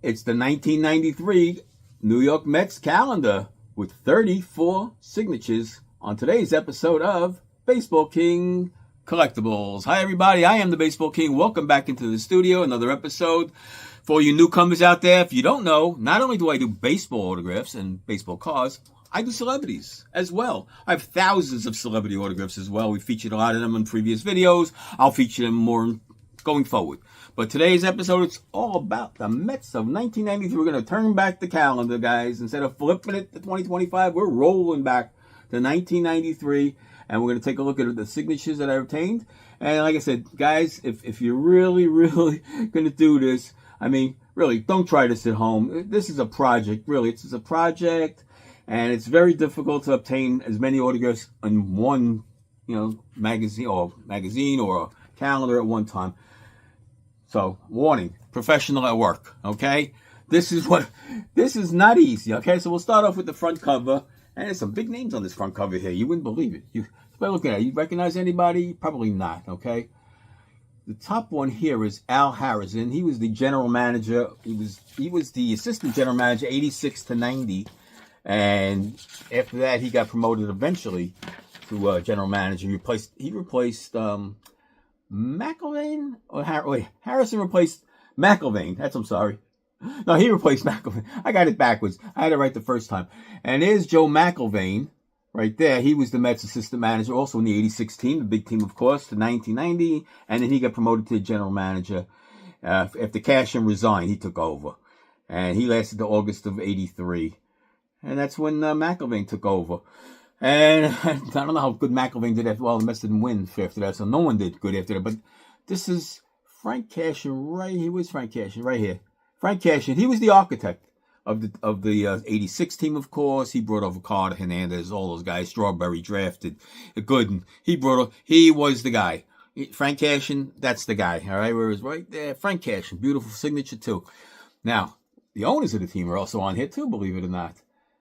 It's the 1993 New York Mets calendar with 34 signatures on today's episode of Baseball King Collectibles. Hi, everybody. I am the Baseball King. Welcome back into the studio. Another episode. For you newcomers out there, if you don't know, not only do I do baseball autographs and baseball cards, I do celebrities as well. I have thousands of celebrity autographs as well. We featured a lot of them in previous videos. I'll feature them more going forward. But today's episode, it's all about the Mets of 1993. We're going to turn back the calendar, guys. Instead of flipping it to 2025, we're rolling back to 1993. And we're going to take a look at the signatures that I obtained. And like I said, guys, if you're really going to do this, I mean, really, don't try this at home. This is a project, really. It's a project, and it's very difficult to obtain as many autographs in one, magazine or a calendar at one time. So, warning, professional at work, okay? This is not easy, okay? So we'll start off with the front cover, and there's some big names on this front cover here. You wouldn't believe it. By looking at it, you recognize anybody? Probably not, okay? The top one here is Al Harrison. He was the general manager. He was the assistant general manager, 86 to 90, and after that, he got promoted eventually to general manager. He replaced McIlvaine or Harrison replaced McIlvaine. I'm sorry. No, he replaced McIlvaine. I got it backwards. I had it right the first time. And there's Joe McIlvaine right there. He was the Mets assistant manager also in the 86 team, the big team, of course, to 1990. And then he got promoted to general manager. After Cashin resigned, he took over. And he lasted to August of 83. And that's when McIlvaine took over. And I don't know how good McIlvaine did after. Well, the Mets didn't win after that, so no one did good after that. But this is Frank Cashin right here. Where's Frank Cashin? Right here. Frank Cashin. He was the architect of the 86 team, of course. He brought over Carter, Hernandez, all those guys. Strawberry drafted Gooden. He was the guy. Frank Cashin, that's the guy. All right, where is right there? Frank Cashin. Beautiful signature, too. Now, the owners of the team are also on here, too, believe it or not.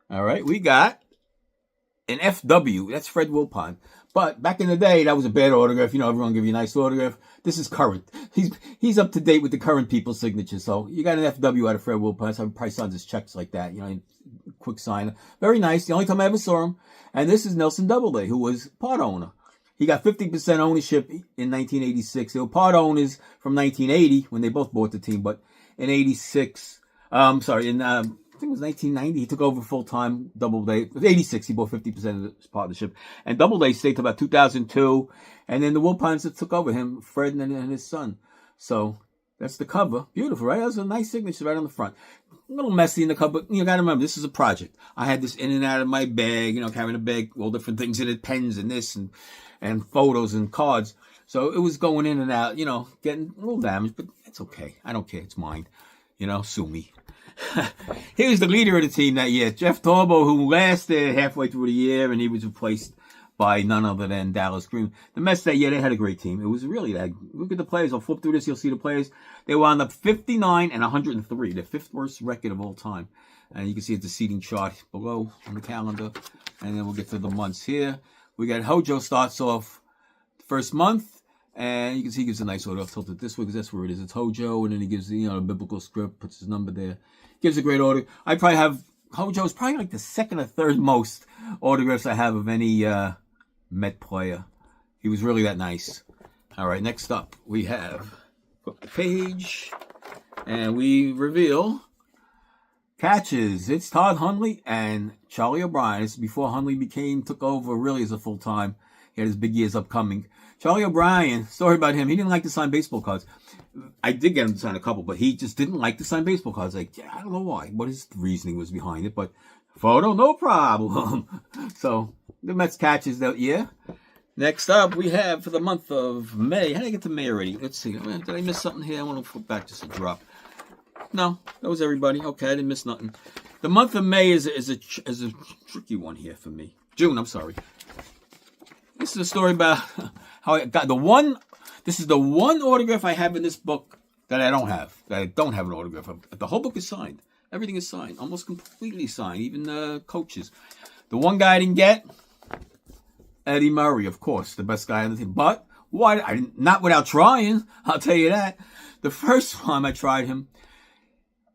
All right, we got an FW, that's Fred Wilpon. But back in the day, that was a bad autograph. Everyone give you a nice autograph. This is current. He's up to date with the current people's signatures. So you got an FW out of Fred Wilpon. So I probably signed his checks like that. Quick sign. Very nice. The only time I ever saw him. And this is Nelson Doubleday, who was part owner. He got 50% ownership in 1986. They were part owners from 1980 when they both bought the team. But in 86, I think it was 1990, he took over full-time Doubleday. It was 86, he bought 50% of his partnership. And Doubleday stayed till about 2002. And then the Wilpons that took over him, Fred and his son. So that's the cover. Beautiful, right? That was a nice signature right on the front. A little messy in the cover, but you got to remember, this is a project. I had this in and out of my bag, carrying a bag, all different things in it, pens and this and photos and cards. So it was going in and out, getting a little damaged, but it's okay. I don't care. It's mine. Sue me. Here's the leader of the team that year, Jeff Torbo, who lasted halfway through the year, and he was replaced by none other than Dallas Green. The Mets that year, they had a great team. It was really that. Look at the players. I'll flip through this. You'll see the players. They wound up 59 and 103, the fifth worst record of all time. And you can see the seating chart below on the calendar. And then we'll get to the months here. We got Hojo starts off the first month. And you can see he gives a nice order. I'll tilt it this way because that's where it is. It's Hojo. And then he gives the biblical script, puts his number there. Gives a great order. I probably have Hojo's probably like the second or third most autographs I have of any Met player. He was really that nice. All right, next up we have flip the page and we reveal catches. It's Todd Hundley and Charlie O'Brien. This is before Hundley took over really as a full time. He had his big years upcoming. Charlie O'Brien, story about him. He didn't like to sign baseball cards. I did get him to sign a couple, but he just didn't like to sign baseball cards. I don't know why. What his reasoning was behind it, but photo, no problem. So the Mets catches that year. Next up, we have for the month of May. How did I get to May already? Let's see. Did I miss something here? I want to flip back just a drop. No, that was everybody. Okay, I didn't miss nothing. The month of May is a tricky one here for me. June, I'm sorry. This is a story about how I got this is the one autograph I have in this book that I don't have an autograph of. The whole book is signed. Everything is signed, almost completely signed, even the coaches. The one guy I didn't get, Eddie Murray, of course, the best guy on the team. But not without trying, I'll tell you that. The first time I tried him,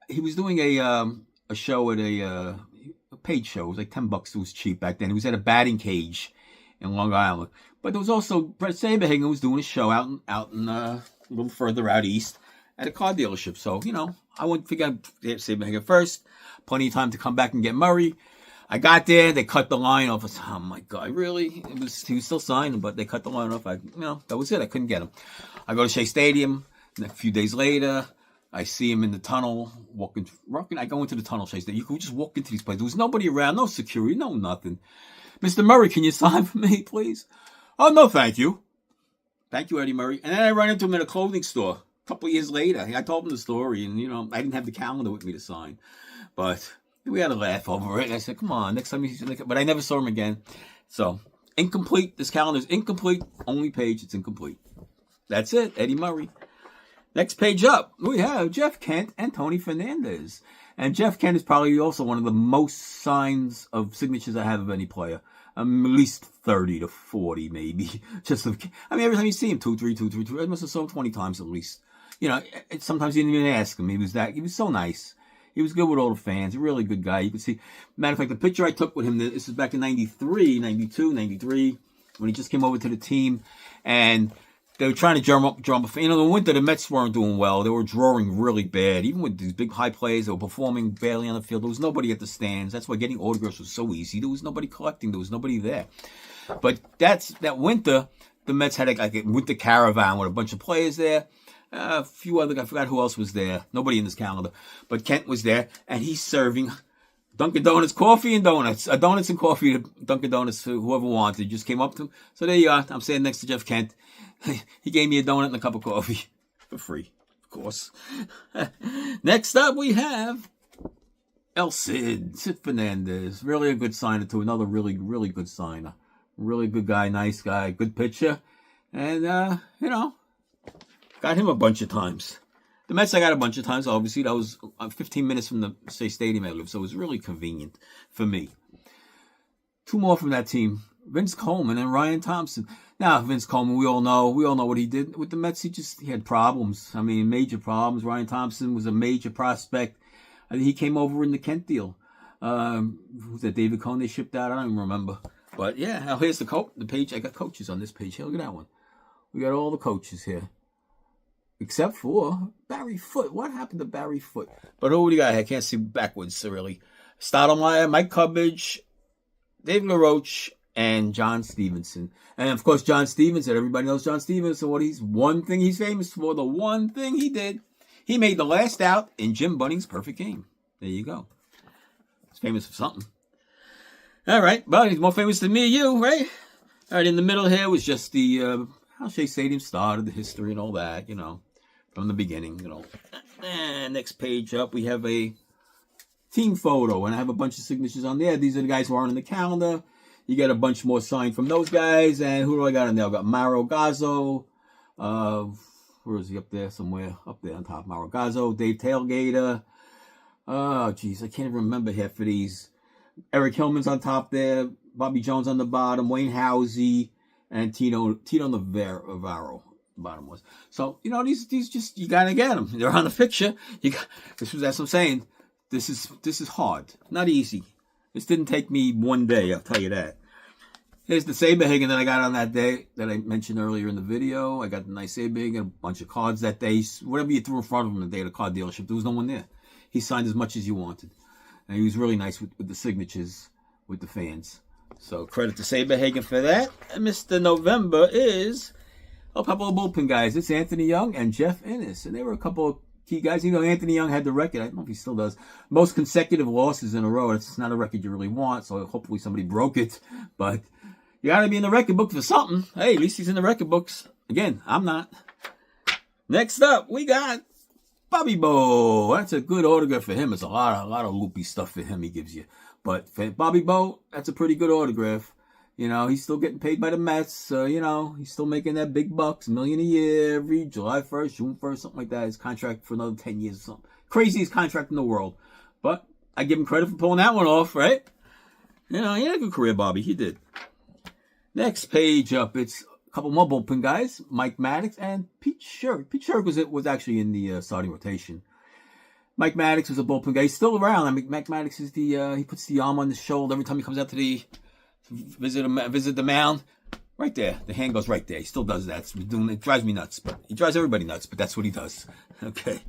he was doing a show at a paid show. It was like $10. It was cheap back then. He was at a batting cage in Long Island. But there was also Brett Saberhagen was doing a show out in a little further out east at a car dealership. So, I wouldn't forget Saberhagen first. Plenty of time to come back and get Murray. I got there. They cut the line off. I said, oh, my God, really? He was still signing, but they cut the line off. That was it. I couldn't get him. I go to Shea Stadium. And a few days later, I see him in the tunnel walking. I go into the tunnel, Shea Stadium. You could just walk into these places. There was nobody around, no security, no nothing. Mr. Murray, can you sign for me, please? Oh, no, thank you. Thank you, Eddie Murray. And then I run into him in a clothing store a couple of years later. I told him the story, and, I didn't have the calendar with me to sign. But we had a laugh over it. I said, come on, next time he's going to... But I never saw him again. So, incomplete. This calendar's incomplete. Only page, it's incomplete. That's it, Eddie Murray. Next page up, we have Jeff Kent and Tony Fernandez. And Jeff Kent is probably also one of the most signs of signatures I have of any player. At least 30 to 40, maybe. Every time you see him, 2, 3, 2, 3, 2. I must have saw him 20 times at least. Sometimes you didn't even ask him. He was so nice. He was good with all the fans. A really good guy. You could see. Matter of fact, the picture I took with him, this was back in 93, 92, 93, when he just came over to the team. And they were trying to drum up. In the winter, the Mets weren't doing well. They were drawing really bad. Even with these big high plays, they were performing badly on the field. There was nobody at the stands. That's why getting autographs was so easy. There was nobody collecting. There was nobody there. But that winter, the Mets had like a winter caravan with a bunch of players there. A few other guys. I forgot who else was there. Nobody in this calendar. But Kent was there, and he's serving Dunkin' Donuts coffee and donuts. Donuts and coffee to Dunkin' Donuts for whoever wanted. Just came up to him. So there you are. I'm standing next to Jeff Kent. He gave me a donut and a cup of coffee for free, of course. Next up, we have Sid Fernandez. Really a good signer, too. Another really, really good signer. Really good guy, nice guy, good pitcher. And, got him a bunch of times. The Mets I got a bunch of times. Obviously, that was 15 minutes from the Shea Stadium I live, so it was really convenient for me. Two more from that team. Vince Coleman and Ryan Thompson. Now, Vince Coleman, we all know what he did with the Mets. He had problems. Major problems. Ryan Thompson was a major prospect. I think he came over in the Kent deal. Was that David Cohn they shipped out? I don't even remember. But yeah, now here's the page. I got coaches on this page here. Look at that one. We got all the coaches here. Except for Barry Foote. What happened to Barry Foote? But who do you got here? I can't see backwards, so really. Stottlemyre, Mike Cubbage, Dave LaRoche, and John Stevenson. And of course, John Stevenson. Everybody knows John Stevenson. One thing he's famous for, the one thing he did, he made the last out in Jim Bunning's perfect game. There you go. He's famous for something. All right. Well, he's more famous than me and you, right? All right. In the middle here was just the how Shea Stadium started, the history and all that, from the beginning, And next page up, we have a team photo, and I have a bunch of signatures on there. These are the guys who aren't in the calendar. You get a bunch more signed from those guys. And who do I got in there? I got Mauro Gazzo. Where is he? Up there somewhere. Up there on top. Mauro Gazzo. Dave Tailgater. Oh, geez. I can't even remember half of these. Eric Hillman's on top there. Bobby Jones on the bottom. Wayne Housey. And Tito Navarro. The bottom was. So, these just, you got to get them. They're on the picture. That's what I'm saying. This is hard. Not easy. This didn't take me one day, I'll tell you that. Here's the Saberhagen that I got on that day that I mentioned earlier in the video. I got the nice Saberhagen, a bunch of cards that day. Whatever you threw in front of him the day at the car dealership, there was no one there. He signed as much as you wanted. And he was really nice with the signatures with the fans. So credit to Saberhagen for that. And Mr. November is a couple of bullpen guys. It's Anthony Young and Jeff Innes. And they were a couple of key guys. Anthony Young had the record. I don't know if he still does. Most consecutive losses in a row. It's not a record you really want, so hopefully somebody broke it. But you got to be in the record book for something. Hey, at least he's in the record books. Again, I'm not. Next up, we got Bobby Bo. That's a good autograph for him. It's a lot of loopy stuff for him he gives you. But for Bobby Bo, that's a pretty good autograph. He's still getting paid by the Mets. So, he's still making that big bucks, $1 million a year every July 1st, June 1st, something like that. His contract for another 10 years or something. Craziest contract in the world. But I give him credit for pulling that one off, right? He had a good career, Bobby. He did. Next page up, it's a couple more bullpen guys. Mike Maddox and Pete Sherk. Pete Sherk was actually in the starting rotation. Mike Maddox was a bullpen guy. He's still around. I mean, Mike Maddox is he puts the arm on the shoulder every time he comes out to visit the mound. Right there. The hand goes right there. He still does that. It drives me nuts. But he drives everybody nuts, but that's what he does. Okay.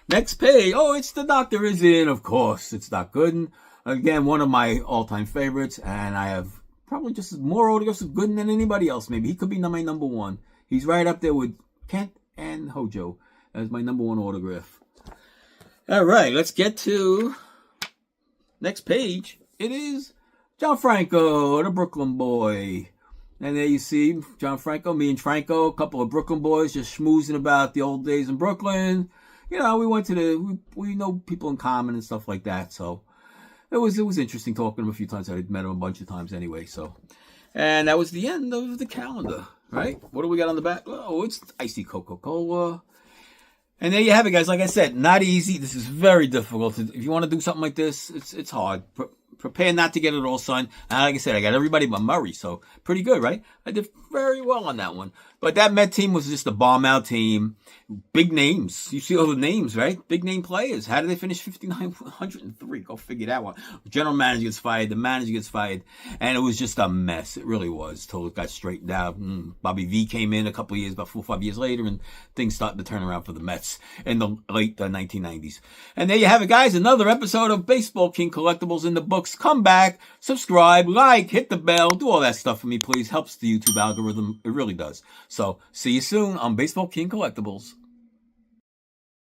Next page. Oh, it's the Doctor is in, of course. It's Doc Gooden. Again, one of my all-time favorites, and I have probably just more autographs of Gooden than anybody else. Maybe he could be my number one. He's right up there with Kent and Hojo as my number one autograph. All right, let's get to next page. It is John Franco, the Brooklyn boy. And there you see John Franco, me and Franco, a couple of Brooklyn boys just schmoozing about the old days in Brooklyn. You know, we went to we know people in common and stuff like that. So it was interesting talking to him a few times. I'd met him a bunch of times anyway. So, and that was the end of the calendar, right? What do we got on the back? Oh, it's icy Coca-Cola. And there you have it, guys. Like I said, not easy. This is very difficult. If you want to do something like this, it's hard. Prepare not to get it all signed. And like I said, I got everybody but Murray, so pretty good, right? I did very well on that one. But that Met team was just a bomb-out team. Big names. You see all the names, right? Big name players. How did they finish 5,903? Go figure that one. The general manager gets fired. The manager gets fired. And it was just a mess. It really was. Till it got straightened out. Bobby V came in a couple of years, about 4 or 5 years later, and things started to turn around for the Mets in the late 1990s. And there you have it, guys. Another episode of Baseball King Collectibles in the books. Come back, subscribe, like, hit the bell, do all that stuff for me, please. Helps the YouTube algorithm. It really does. So, see you soon on Baseball King Collectibles.